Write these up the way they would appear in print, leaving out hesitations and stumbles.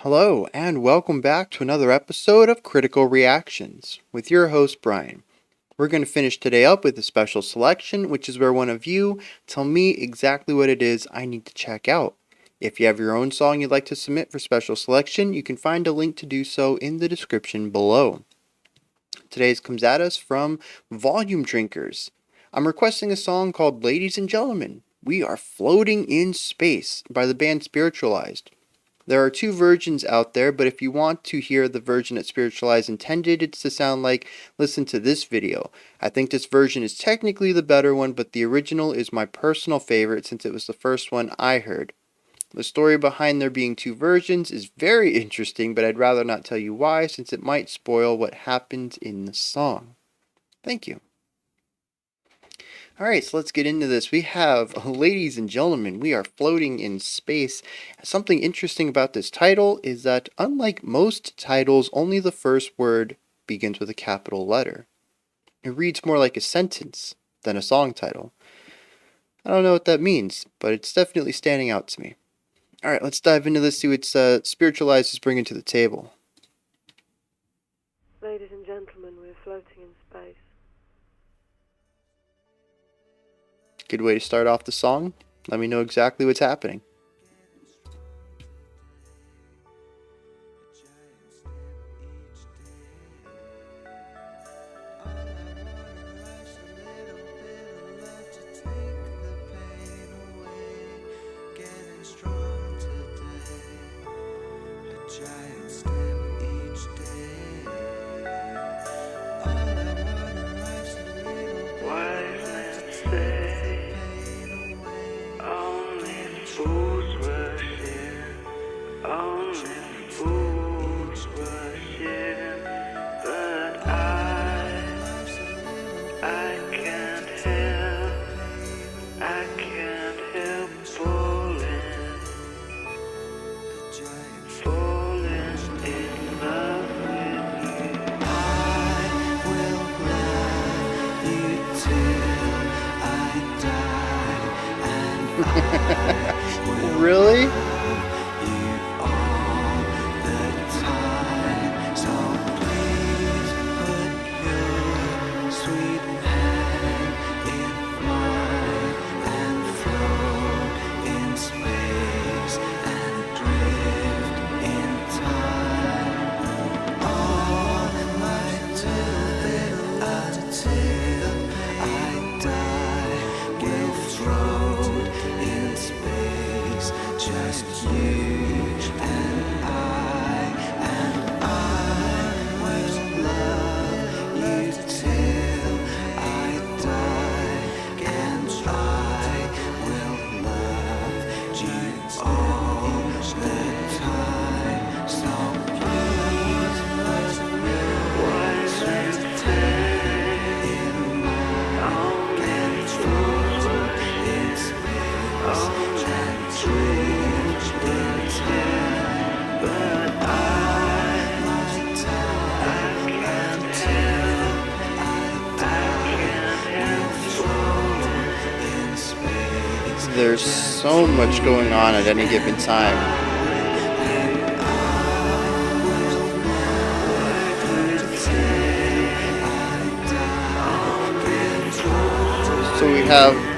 Hello, and welcome back to another episode of Critical Reactions with your host, Bryan. We're going to finish today up with a special selection, which is where one of you tell me exactly what it is I need to check out. If you have your own song you'd like to submit for special selection, you can find a link to do so in the description below. Today's comes at us from Volume Drinkers. I'm requesting a song called Ladies and Gentlemen, We Are Floating in Space by the band Spiritualized. There are two versions out there, but if you want to hear the version that Spiritualized intended it to sound like, listen to this video. I think this version is technically the better one, but the original is my personal favorite since it was the first one I heard. The story behind there being two versions is very interesting, but I'd rather not tell you why since it might spoil what happens in the song. Thank you. Alright, so let's get into this. We have, ladies and gentlemen, we are floating in space. Something interesting about this title is that, unlike most titles, only the first word begins with a capital letter. It reads more like a sentence than a song title. I don't know what that means, but it's definitely standing out to me. Alright, let's dive into this, see what Spiritualized is bringing to the table. Ladies and gentlemen, we're floating in space. Good way to start off the song. Let me know exactly what's happening. Really? There's so much going on at any given time. So we have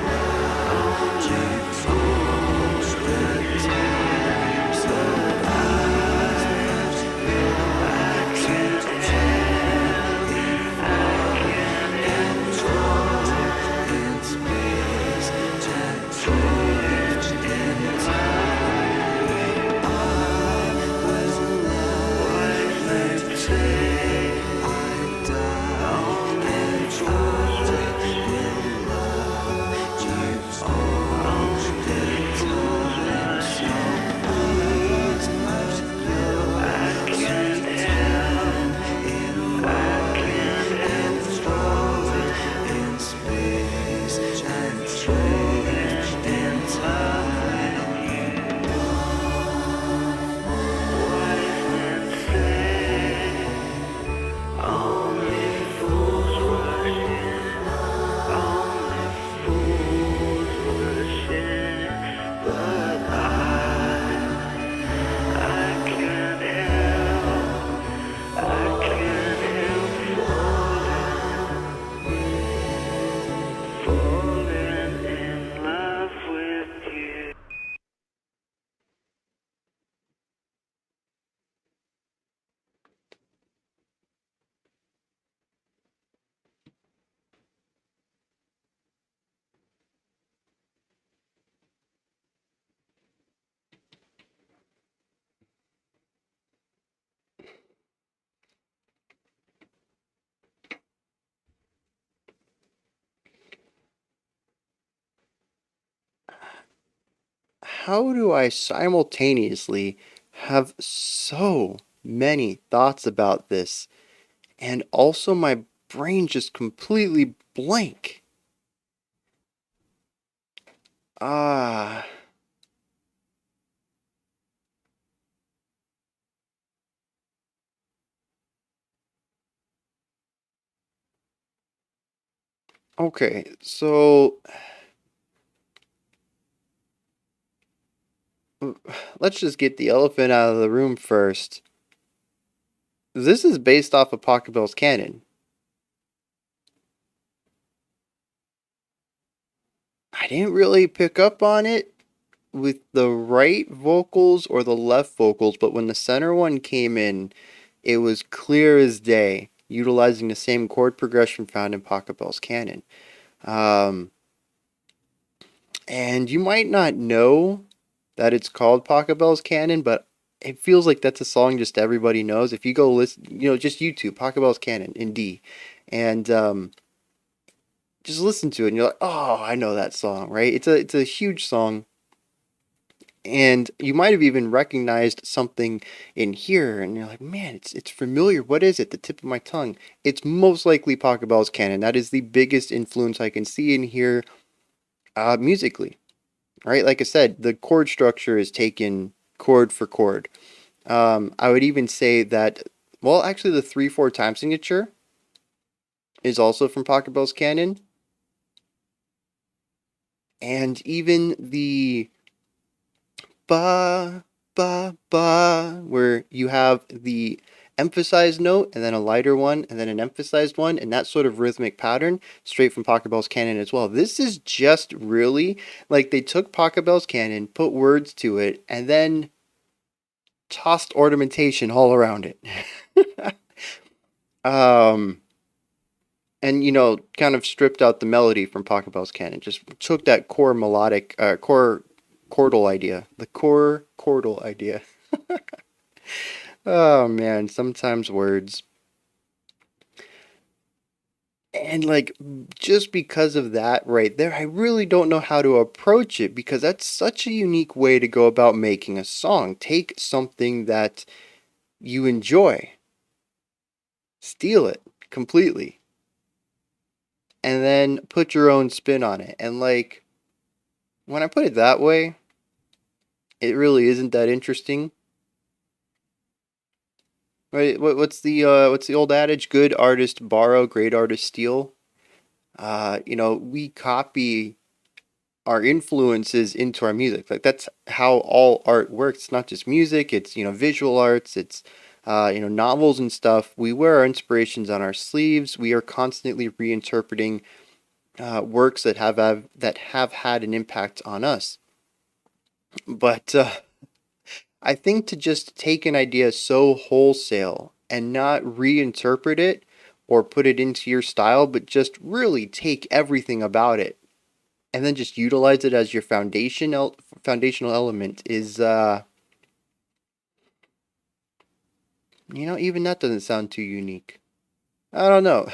how do I simultaneously have so many thoughts about this and also my brain just completely blank? Ah, okay. So let's just get the elephant out of the room first. This is based off of Pachelbel's canon. I didn't really pick up on it with the right vocals or the left vocals, but when the center one came in, it was clear as day, utilizing the same chord progression found in Pachelbel's canon. Um, and you might not know that it's called Pachelbel's canon, but it feels like that's a song just everybody knows. If you go listen, just YouTube Pachelbel's canon in D, and just listen to it, and you're like, oh, I know that song, right? It's a huge song, and you might have even recognized something in here, and you're like, man, it's familiar. What is it? The tip of my tongue. It's most likely Pachelbel's canon. That is the biggest influence I can see in here, musically, right? Like I said, the chord structure is taken chord for chord. I would even say that, well, actually, the 3/4 time signature is also from Pachelbel's canon, and even the ba ba ba, where you have the emphasized note and then a lighter one and then an emphasized one, and that sort of rhythmic pattern straight from Pachelbel's canon as well. This is just really like they took Pachelbel's canon, put words to it, and then tossed ornamentation all around it. um and kind of stripped out the melody from Pachelbel's canon. Just took that core melodic, core chordal idea, the core chordal idea. Oh man, sometimes words. And like just because of that right there, I really don't know how to approach it because that's such a unique way to go about making a song. Take something that you enjoy, steal it completely, and then put your own spin on it. And like when I put it that way, it really isn't that interesting. Right? What's the old adage? Good artist borrow, great artist steal. We copy our influences into our music. Like that's how all art works. It's not just music. It's visual arts. It's novels and stuff. We wear our inspirations on our sleeves. We are constantly reinterpreting works that have had an impact on us. But I think to just take an idea so wholesale and not reinterpret it or put it into your style, but just really take everything about it and then just utilize it as your foundational element is even that doesn't sound too unique. I don't know.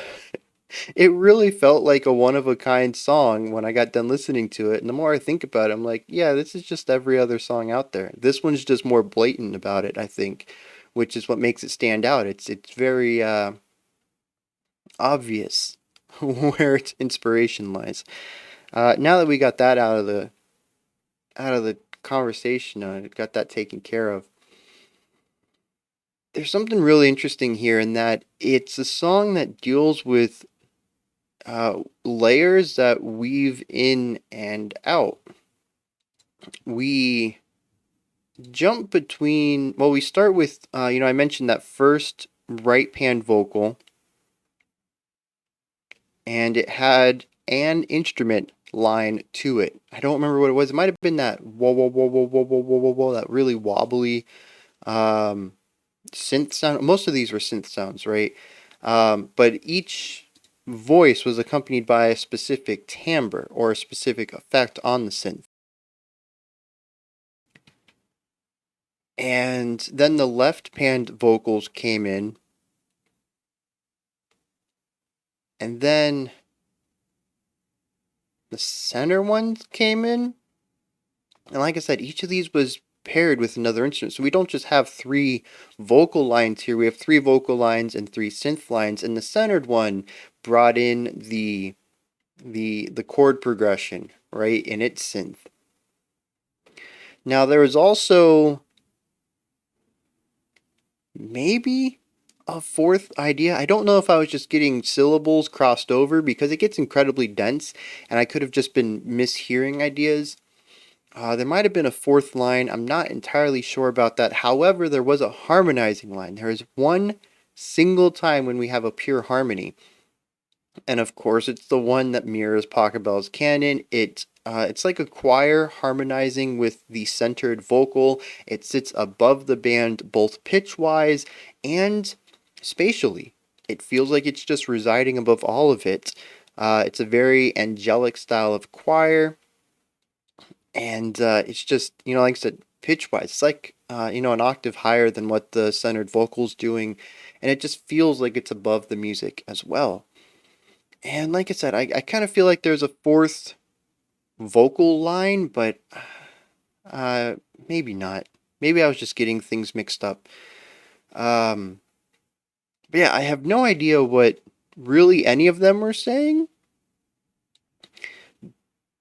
It really felt like a one of a kind song when I got done listening to it, and the more I think about it, I'm like, yeah, this is just every other song out there. This one's just more blatant about it, I think, which is what makes it stand out. It's very obvious where its inspiration lies. Now that we got that out of the conversation, got that taken care of. There's something really interesting here in that it's a song that deals with layers that weave in and out. We jump between, well, we start with, I mentioned that first right pan vocal, and it had an instrument line to it. I don't remember what it was. It might have been that whoa, whoa, whoa, whoa, whoa, whoa, whoa, whoa, whoa, that really wobbly um, synth sound. Most of these were synth sounds, right? But each voice was accompanied by a specific timbre or a specific effect on the synth. And then the left panned vocals came in, and then the center ones came in, And like I said, each of these was paired with another instrument. So we don't just have three vocal lines here. We have three vocal lines and three synth lines. And the centered one brought in the chord progression, right, in its synth. Now there was also maybe a fourth idea. I don't know if I was just getting syllables crossed over because it gets incredibly dense and I could have just been mishearing ideas. There might have been a fourth line. I'm not entirely sure about that. However, there was a harmonizing line. There is one single time when we have a pure harmony. And of course, it's the one that mirrors Pachelbel's canon. It's like a choir harmonizing with the centered vocal. It sits above the band both pitch-wise and spatially. It feels like it's just residing above all of it. It's a very angelic style of choir, and it's just, like I said, pitch-wise, it's like, an octave higher than what the centered vocal's doing, and it just feels like it's above the music as well. And like I said, I kind of feel like there's a fourth vocal line, but uh, maybe not. Maybe I was just getting things mixed up. Um, but yeah, I have no idea what really any of them were saying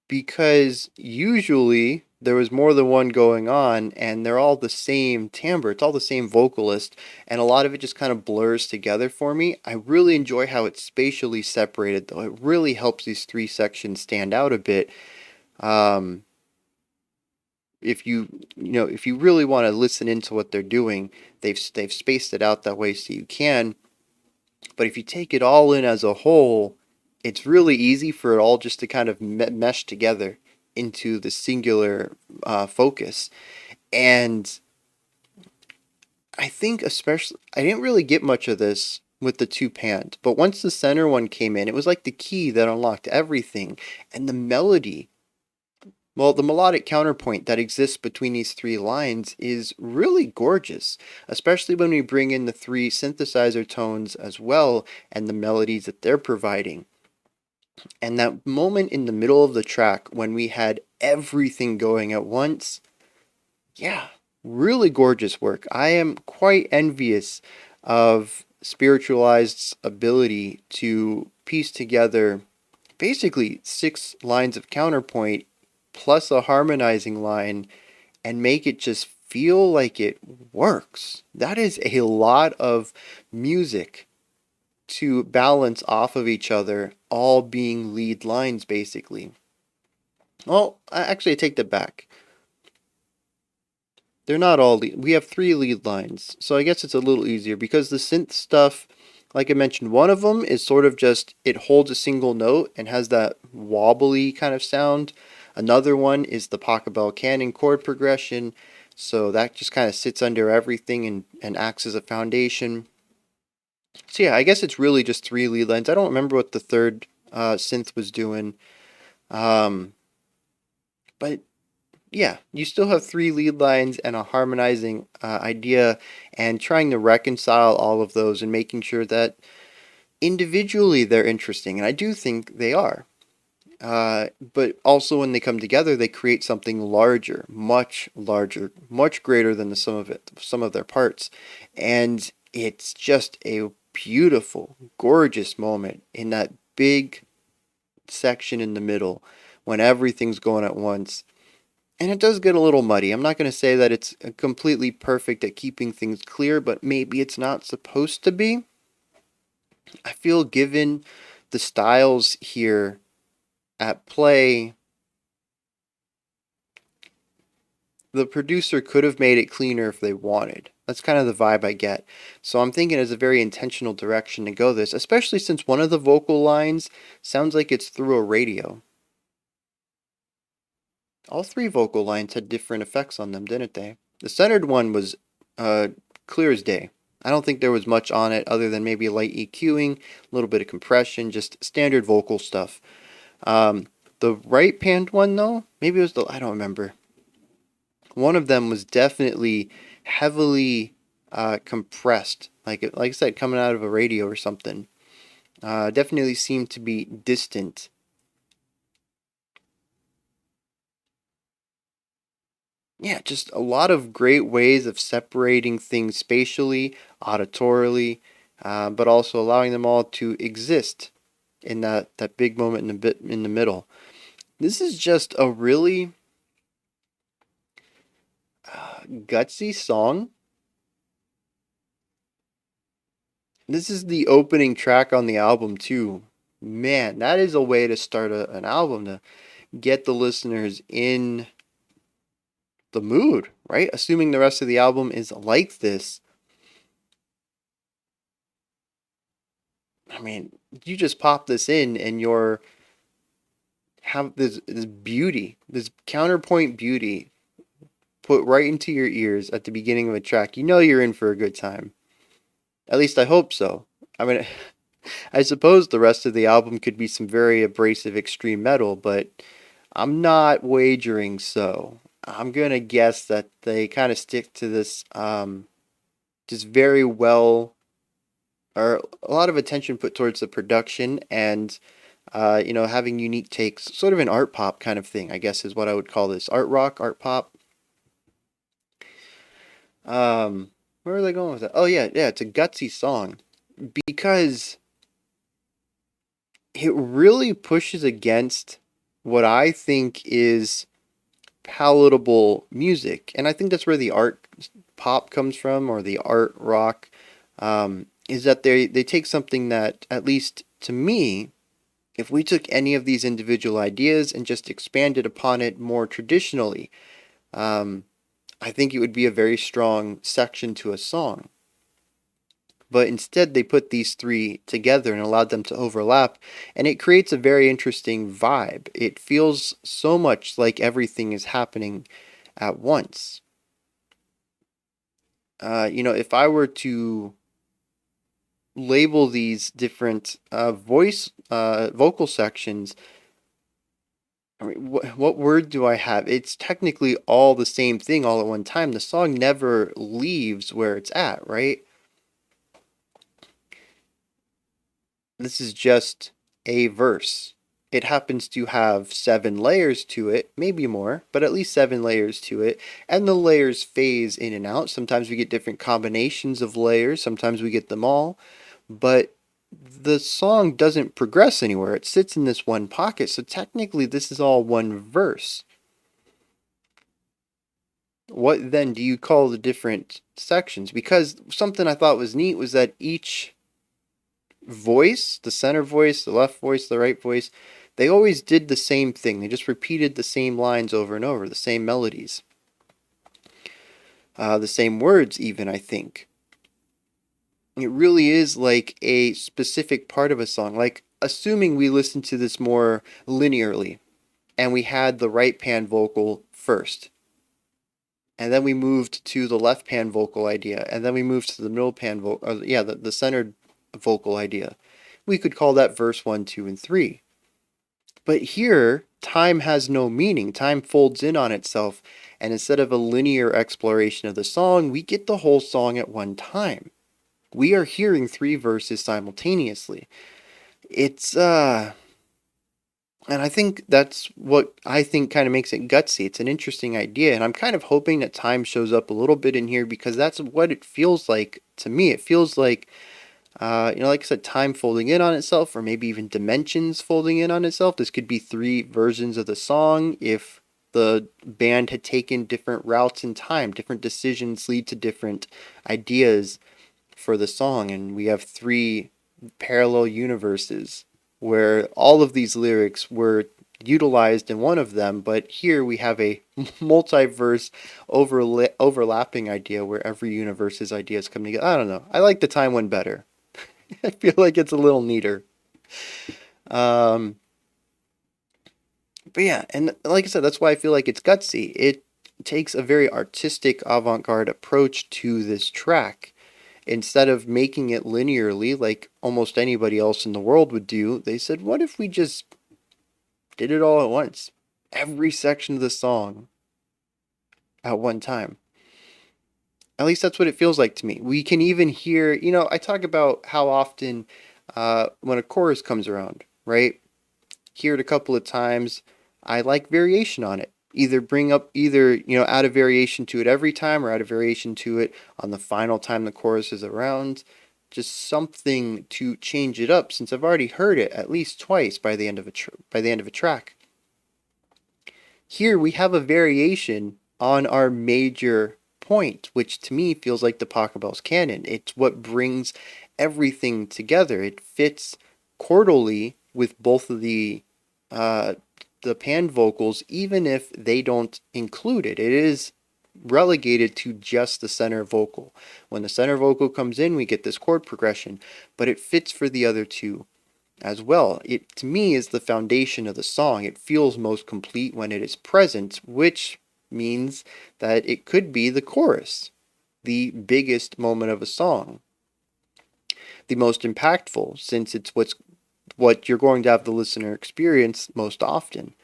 because usually there was more than one going on and they're all the same timbre. It's all the same vocalist, and a lot of it just kind of blurs together for me. I really enjoy how it's spatially separated, though. It really helps these three sections stand out a bit. Um, if you really want to listen into what they're doing, they've spaced it out that way so you can. But if you take it all in as a whole, it's really easy for it all just to kind of mesh together into the singular focus. And I think especially, I didn't really get much of this with the two pans, but once the center one came in, it was like the key that unlocked everything. And the melody, well, the melodic counterpoint that exists between these three lines is really gorgeous, especially when we bring in the three synthesizer tones as well and the melodies that they're providing. And that moment in the middle of the track when we had everything going at once, yeah, really gorgeous work. I am quite envious of Spiritualized's ability to piece together basically six lines of counterpoint plus a harmonizing line and make it just feel like it works. That is a lot of music to balance off of each other, all being lead lines basically. Well, actually, I take that back. They're not all lead. We have three lead lines, so I guess it's a little easier because the synth stuff, like I mentioned, one of them is sort of just it holds a single note and has that wobbly kind of sound. Another one is the Pachelbel canon chord progression, so that just kind of sits under everything and acts as a foundation. So yeah, I guess it's really just three lead lines. I don't remember what the third synth was doing, um, but yeah, you still have three lead lines and a harmonizing idea, and trying to reconcile all of those and making sure that individually they're interesting, and I do think they are. But also when they come together, they create something larger, much greater than the sum of their parts, and it's just a beautiful, gorgeous moment in that big section in the middle when everything's going at once. And it does get a little muddy. I'm not going to say that it's completely perfect at keeping things clear, but maybe it's not supposed to be. I feel given the styles here at play, the producer could have made it cleaner if they wanted. That's kind of the vibe I get. So I'm thinking it's a very intentional direction to go this, especially since one of the vocal lines sounds like it's through a radio. All three vocal lines had different effects on them, didn't they? The centered one was uh, clear as day. I don't think there was much on it other than maybe light EQing, a little bit of compression, just standard vocal stuff. Um, the right panned one, though, maybe it was I don't remember. One of them was definitely heavily compressed, like I said, coming out of a radio or something. Definitely seemed to be distant. Yeah, just a lot of great ways of separating things spatially, auditorily, but also allowing them all to exist in that big moment in the bit in the middle. This is just a really gutsy song. This is the opening track on the album too. Man, that is a way to start an album to get the listeners in the mood, right? Assuming the rest of the album is like this. I mean, you just pop this in and you're have this beauty, this counterpoint beauty put right into your ears at the beginning of a track. You know you're in for a good time. At least I hope so. I mean, I suppose the rest of the album could be some very abrasive extreme metal, but I'm not wagering so. I'm gonna guess that they kind of stick to this just very well, or a lot of attention put towards the production and having unique takes, sort of an art pop kind of thing, I guess is what I would call this. Art rock, art pop. Where are they going with that? Oh yeah, it's a gutsy song because it really pushes against what I think is palatable music, and I think that's where the art pop comes from, or the art rock. Is that they take something that, at least to me, if we took any of these individual ideas and just expanded upon it more traditionally, um, I think it would be a very strong section to a song. But instead, they put these three together and allowed them to overlap, and it creates a very interesting vibe. It feels so much like everything is happening at once. If I were to label these different vocal sections, I mean, what word do I have? It's technically all the same thing all at one time. The song never leaves where it's at, right? This is just a verse. It happens to have 7 layers to it, maybe more, but at least 7 layers to it. And the layers phase in and out. Sometimes we get different combinations of layers, sometimes we get them all. But the song doesn't progress anywhere. It sits in this one pocket. So technically, this is all one verse. What then do you call the different sections? Because something I thought was neat was that each voice, the center voice, the left voice, the right voice, they always did the same thing. They just repeated the same lines over and over, the same melodies, the same words, even, I think. It really is like a specific part of a song. Like, assuming we listen to this more linearly and we had the right pan vocal first, and then we moved to the left pan vocal idea, and then we moved to the middle pan vocal, yeah, the centered vocal idea. We could call that verse 1, 2, and 3. But here, time has no meaning. Time folds in on itself, and instead of a linear exploration of the song, we get the whole song at one time. We are hearing 3 verses simultaneously. It's and I think that's what I think kind of makes it gutsy. It's an interesting idea, and I'm kind of hoping that time shows up a little bit in here because that's what it feels like to me. It feels like like I said, time folding in on itself, or maybe even dimensions folding in on itself. This could be 3 versions of the song if the band had taken different routes in time. Different decisions lead to different ideas for the song, and we have 3 parallel universes where all of these lyrics were utilized in one of them, but here we have a multiverse overlapping idea where every universe's ideas come together. I don't know. I like the time one better. I feel like it's a little neater. Um, but yeah, and like I said, that's why I feel like it's gutsy. It takes a very artistic avant-garde approach to this track. Instead of making it linearly like almost anybody else in the world would do, they said, what if we just did it all at once? Every section of the song at one time. At least that's what it feels like to me. We can even hear, I talk about how often when a chorus comes around, right? Hear it a couple of times. I like variation on it. either add a variation to it every time or add a variation to it on the final time the chorus is around. Just something to change it up, since I've already heard it at least twice by the end of a track. Here we have a variation on our major point, which to me feels like the Pachelbel's canon. It's what brings everything together. It fits chordally with both of the pan vocals, even if they don't include it. It is relegated to just the center vocal. When the center vocal comes in, we get this chord progression, but it fits for the other two as well. It, to me, is the foundation of the song. It feels most complete when it is present, which means that it could be the chorus, the biggest moment of a song, the most impactful, since it's what you're going to have the listener experience most often.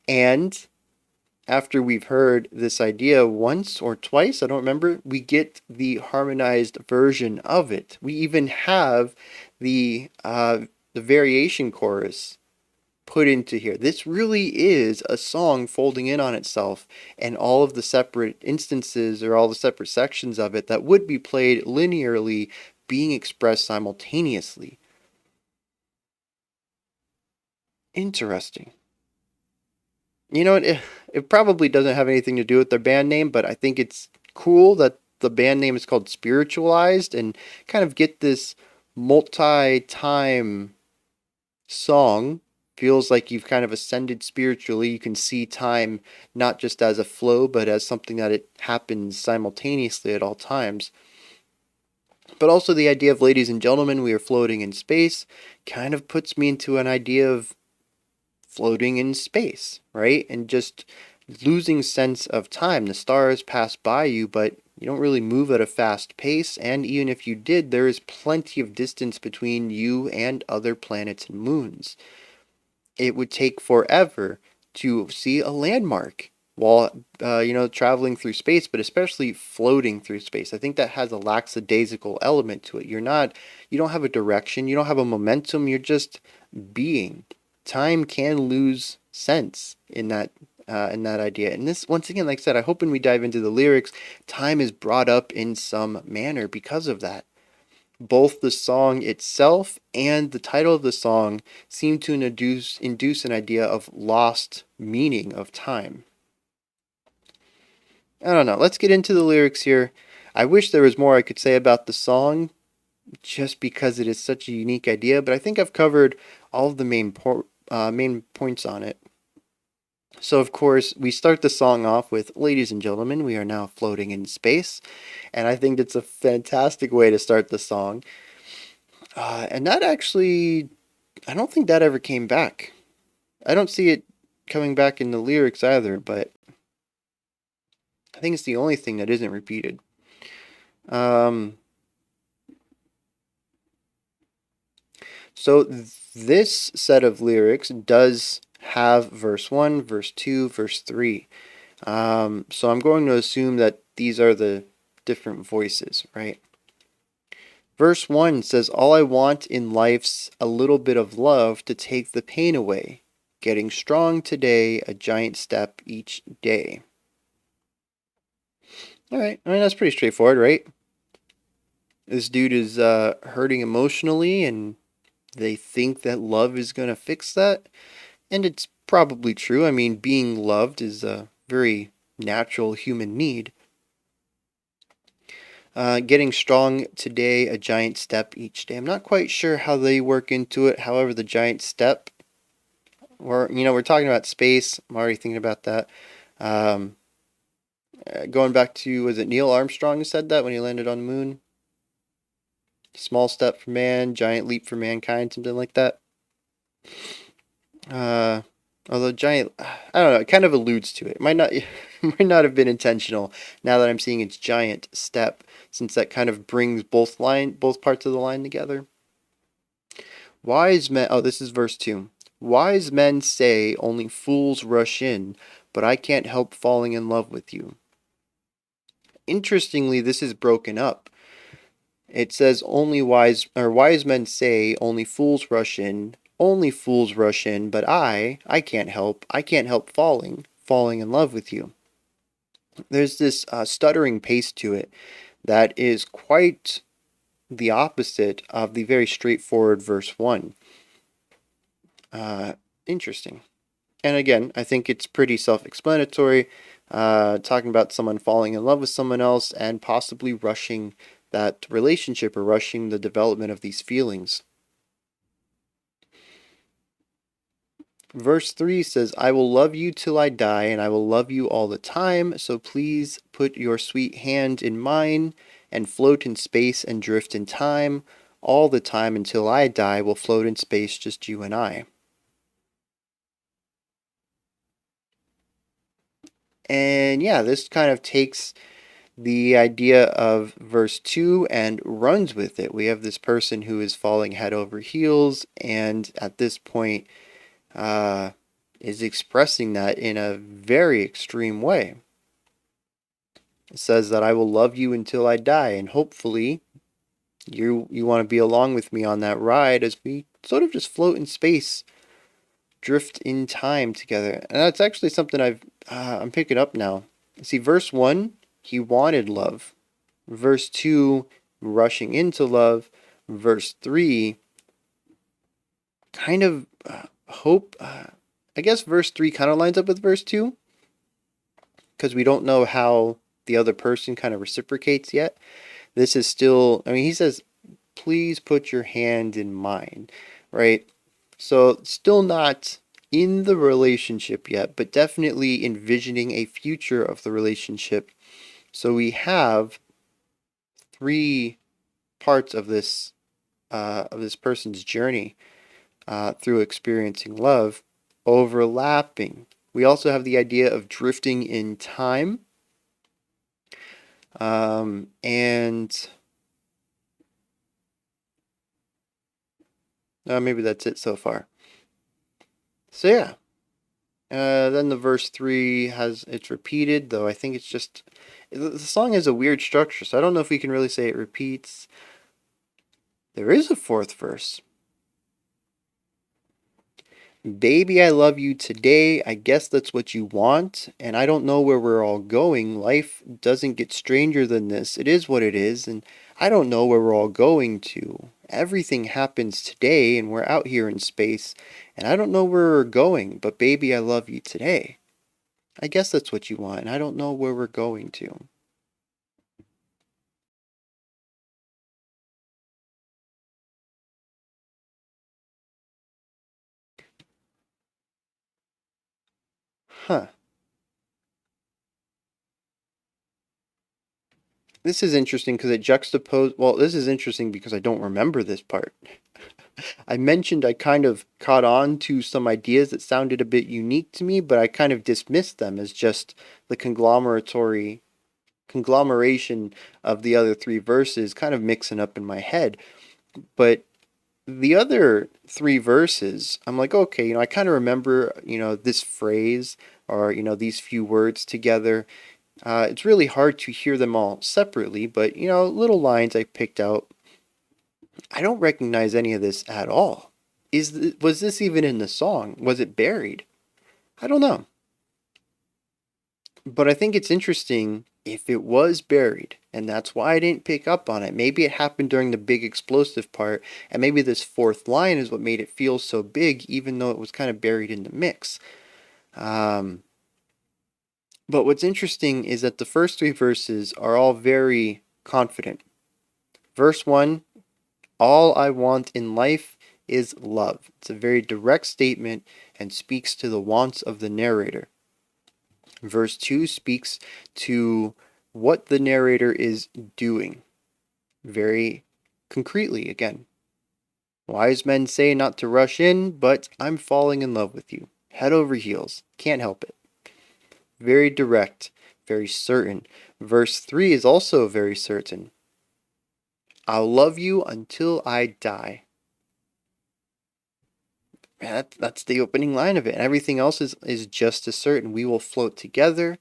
And after we've heard this idea once or twice, I don't remember, we get the harmonized version of it. We even have the variation chorus put into here. This really is a song folding in on itself, and all of the separate instances or all the separate sections of it that would be played linearly being expressed simultaneously. Interesting. It probably doesn't have anything to do with their band name, but I think it's cool that the band name is called Spiritualized, and kind of get this multi-time song. Feels like you've kind of ascended spiritually. You can see time not just as a flow, but as something that it happens simultaneously at all times. But also the idea of ladies and gentlemen, we are floating in space, kind of puts me into an idea of floating in space, right? And just losing sense of time. The stars pass by you, but you don't really move at a fast pace, and even if you did, there is plenty of distance between you and other planets and moons. It would take forever to see a landmark while traveling through space, but especially floating through space. I think that has a lackadaisical element to it. You don't have a direction, you don't have a momentum, you're just being. Time can lose sense in that idea. And this, once again, like I said, I hope when we dive into the lyrics, time is brought up in some manner because of that. Both the song itself and the title of the song seem to induce an idea of lost meaning of time. I don't know. Let's get into the lyrics here. I wish there was more I could say about the song, just because it is such a unique idea, but I think I've covered all of the main points on it. So, of course, we start the song off with, "Ladies and gentlemen, we are now floating in space." And I think it's a fantastic way to start the song. And that actually, I don't think that ever came back. I don't see it coming back in the lyrics either, but I think it's the only thing that isn't repeated. So this set of lyrics does have verse 1, verse 2, verse 3. So I'm going to assume that these are the different voices, right? Verse 1 says, "All I want in life's a little bit of love to take the pain away. Getting strong today, a giant step each day." All right, I mean, that's pretty straightforward, right? This dude is hurting emotionally, and they think that love is going to fix that. And it's probably true. I mean, being loved is a very natural human need. Getting strong today, a giant step each day. I'm not quite sure how they work into it. However, the giant step, we're talking about space. I'm already thinking about that. Um, Going back to, was it Neil Armstrong who said that when he landed on the moon? Small step for man, giant leap for mankind, something like that. Uh, Although giant, I don't know, it kind of alludes to it. It might not, might not have been intentional. Now that I'm seeing its giant step, since that kind of brings both parts of the line together. Wise men. Oh, this is verse 2. "Wise men say only fools rush in, but I can't help falling in love with you." Interestingly, this is broken up. It says wise men say only fools rush in, but I can't help falling falling in love with you. There's this stuttering pace to it that is quite the opposite of the very straightforward verse 1. Interesting. And again, I think it's pretty self-explanatory, talking about someone falling in love with someone else and possibly rushing that relationship or rushing the development of these feelings. Verse 3 says, I will love you till I die, and I will love you all the time, so please put your sweet hand in mine and float in space and drift in time. All the time until I die, we'll float in space, just you and I. And yeah, this kind of takes the idea of verse 2 and runs with it. We have this person who is falling head over heels, and at this point is expressing that in a very extreme way. It says that I will love you until I die, and hopefully you want to be along with me on that ride as we sort of just float in space, drift in time together. And that's actually something I'm picking up now. See, verse 1, he wanted love. Verse 2, rushing into love. Verse 3, kind of hope. I guess verse 3 kind of lines up with verse 2 because we don't know how the other person kind of reciprocates yet. This is still, I mean, he says, please put your hand in mine, right? So, still not in the relationship yet, but definitely envisioning a future of the relationship. So, we have three parts of this person's journey through experiencing love overlapping. We also have the idea of drifting in time, and maybe that's it so far. So yeah, then the verse 3 it's repeated, though I think it's just the song has a weird structure, so I don't know if we can really say it repeats. There is a fourth verse. Baby, I love you today. I guess that's what you want. And I don't know where we're all going. Life doesn't get stranger than this. It is what it is. And I don't know where we're all going to. Everything happens today, and we're out here in space. And I don't know where we're going. But baby, I love you today. I guess that's what you want. And I don't know where we're going to. Huh. This is interesting because it juxtaposes. Well, this is interesting because I don't remember this part. I mentioned I kind of caught on to some ideas that sounded a bit unique to me, but I kind of dismissed them as just the conglomeration of the other three verses kind of mixing up in my head. But the other three verses, I'm like, okay, I kind of remember, this phrase or, these few words together. It's really hard to hear them all separately, but, little lines I picked out. I don't recognize any of this at all. Was this even in the song? Was it buried? I don't know. But I think it's interesting if it was buried, and that's why I didn't pick up on it. Maybe it happened during the big explosive part, and maybe this fourth line is what made it feel so big, even though it was kind of buried in the mix. But what's interesting is that the first three verses are all very confident. Verse 1, all I want in life is love. It's a very direct statement and speaks to the wants of the narrator. Verse 2 speaks to what the narrator is doing very concretely again. Wise men say not to rush in, but I'm falling in love with you. Head over heels. Can't help it. Very direct, very certain. Verse 3 is also very certain. I'll love you until I die. That's the opening line of it. Everything else is just as certain. We will float together,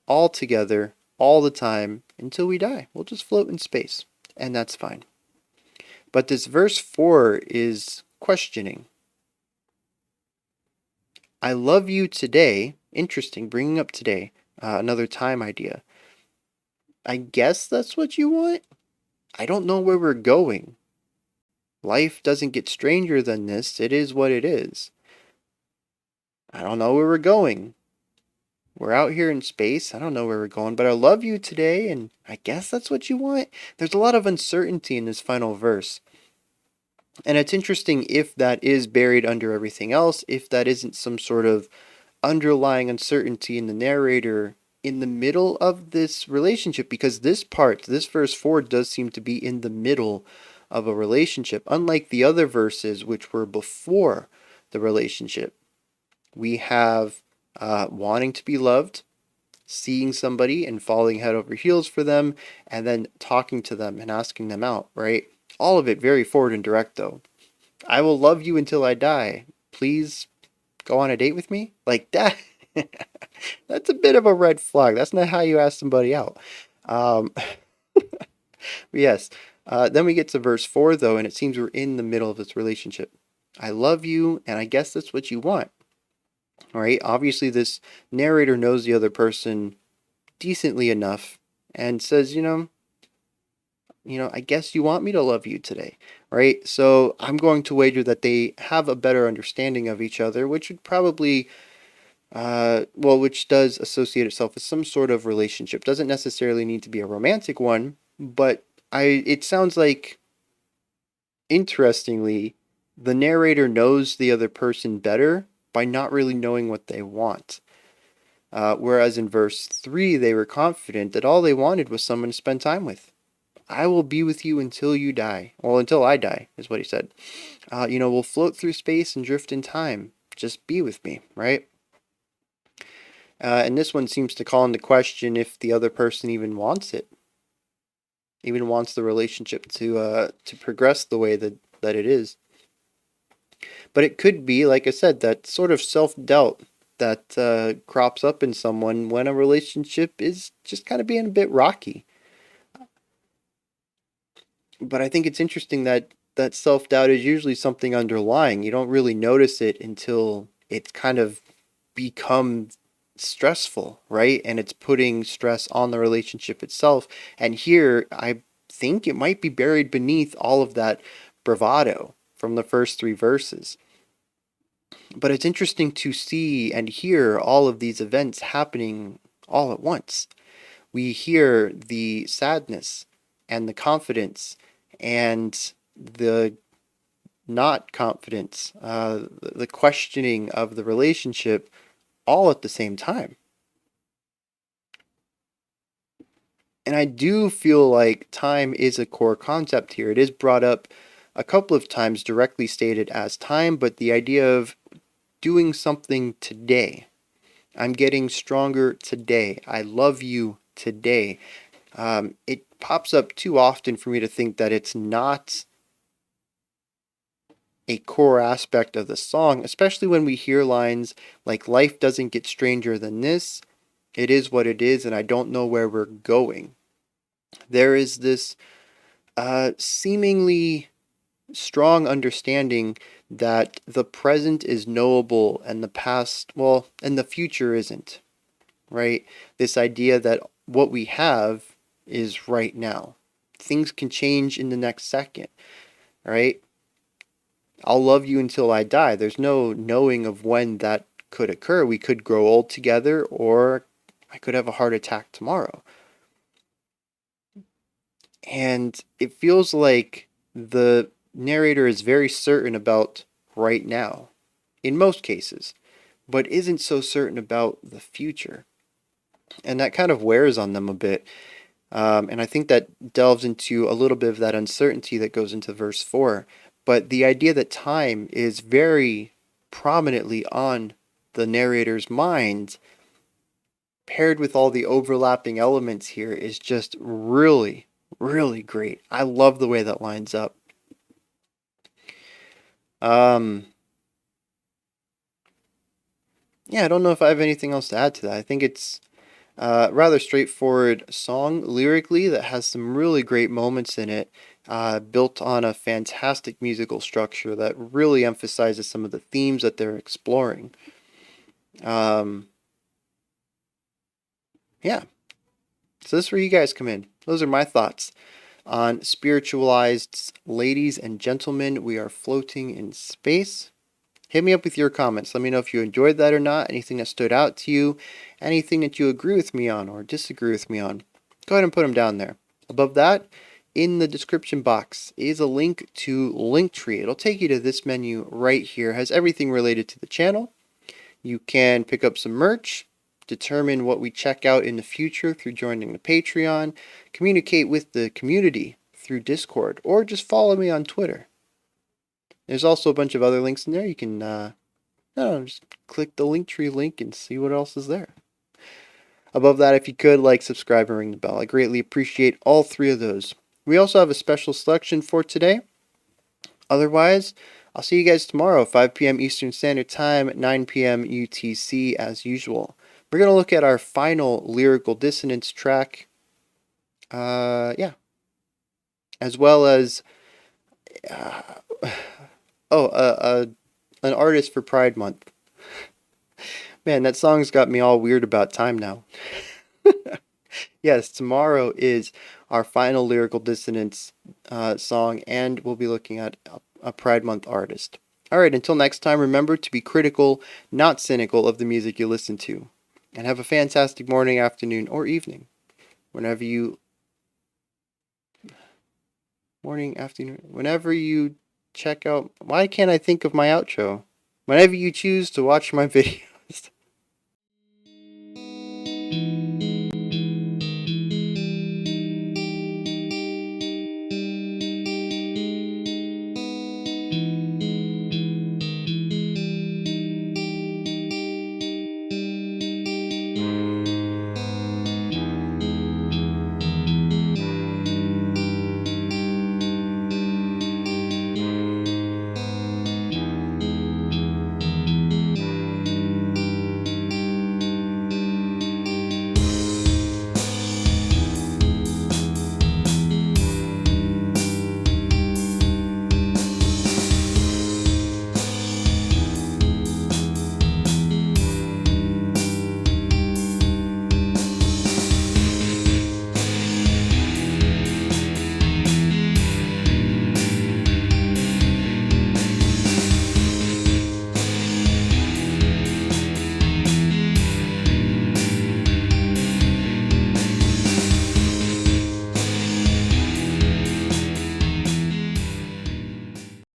all the time, until we die. We'll just float in space, and that's fine. But this verse 4 is questioning. I love you today. Interesting. Bringing up today. Another time idea. I guess that's what you want? I don't know where we're going. Life doesn't get stranger than this. It is what it is. I don't know where we're going. We're out here in space. I don't know where we're going, but I love you today, and I guess that's what you want. There's a lot of uncertainty in this final verse. And it's interesting if that is buried under everything else, if that isn't some sort of underlying uncertainty in the narrator in the middle of this relationship, because this verse 4 does seem to be in the middle of a relationship, unlike the other verses which were before the relationship. We have wanting to be loved, seeing somebody and falling head over heels for them, and then talking to them and asking them out, right? All of it very forward and direct, though. I will love you until I die. Please go on a date with me? Like that. That's a bit of a red flag. That's not how you ask somebody out. Um, yes. Then we get to verse 4, though, and it seems we're in the middle of this relationship. I love you, and I guess that's what you want. All right. Obviously, this narrator knows the other person decently enough and says, I guess you want me to love you today, right? So I'm going to wager that they have a better understanding of each other, which would probably, which does associate itself with some sort of relationship. Doesn't necessarily need to be a romantic one, but it sounds like, interestingly, the narrator knows the other person better by not really knowing what they want. Whereas in verse 3, they were confident that all they wanted was someone to spend time with. I will be with you until you die. Well, until I die, is what he said. We'll float through space and drift in time. Just be with me, right? And this one seems to call into question if the other person even wants it, even wants the relationship to progress the way that it is. But it could be, like I said, that sort of self-doubt that crops up in someone when a relationship is just kind of being a bit rocky. But I think it's interesting that self-doubt is usually something underlying. You don't really notice it until it's kind of become stressful, right? And it's putting stress on the relationship itself. And here, I think it might be buried beneath all of that bravado from the first three verses. But it's interesting to see and hear all of these events happening all at once. We hear the sadness and the confidence and the not confidence, the questioning of the relationship all at the same time. And I do feel like time is a core concept here. It is brought up a couple of times directly stated as time, but the idea of doing something today. I'm getting stronger today. I love you today. It pops up too often for me to think that it's not a core aspect of the song, especially when we hear lines like, life doesn't get stranger than this. It is what it is, and I don't know where we're going. There is this seemingly strong understanding that the present is knowable and the past, well, and the future isn't, right? This idea that what we have is right now. Things can change in the next second, right? I'll love you until I die. There's no knowing of when that could occur. We could grow old together, or I could have a heart attack tomorrow. And it feels like the narrator is very certain about right now, in most cases, but isn't so certain about the future. And that kind of wears on them a bit. And I think that delves into a little bit of that uncertainty that goes into verse 4. But the idea that time is very prominently on the narrator's mind, paired with all the overlapping elements here, is just really, really great. I love the way that lines up. Yeah, I don't know if I have anything else to add to that. I think it's rather straightforward song lyrically that has some really great moments in it, built on a fantastic musical structure that really emphasizes some of the themes that they're exploring. Um, Yeah. So this is where you guys come in. Those are my thoughts on Spiritualized. Ladies and gentlemen, we are floating in space. Hit me up with your comments. Let me know if you enjoyed that or not, anything that stood out to you, anything that you agree with me on or disagree with me on. Go ahead and put them down there. Above that, in the description box is a link to Linktree. It'll take you to this menu right here. It has everything related to the channel. You can pick up some merch, determine what we check out in the future through joining the Patreon, communicate with the community through Discord, or just follow me on Twitter. There's also a bunch of other links in there. You can just click the Linktree link and see what else is there. Above that, if you could, like, subscribe, and ring the bell. I greatly appreciate all three of those. We also have a special selection for today. Otherwise, I'll see you guys tomorrow, 5 p.m. Eastern Standard Time, 9 p.m. UTC as usual. We're going to look at our final lyrical dissonance track. Yeah. As well as, uh, an artist for Pride Month. Man, that song's got me all weird about time now. Yes, tomorrow is our final lyrical dissonance song, and we'll be looking at a Pride Month artist. All right, until next time, remember to be critical, not cynical, of the music you listen to. And have a fantastic morning, afternoon, or evening. Whenever you check out. Why can't I think of my outro? Whenever you choose to watch my videos.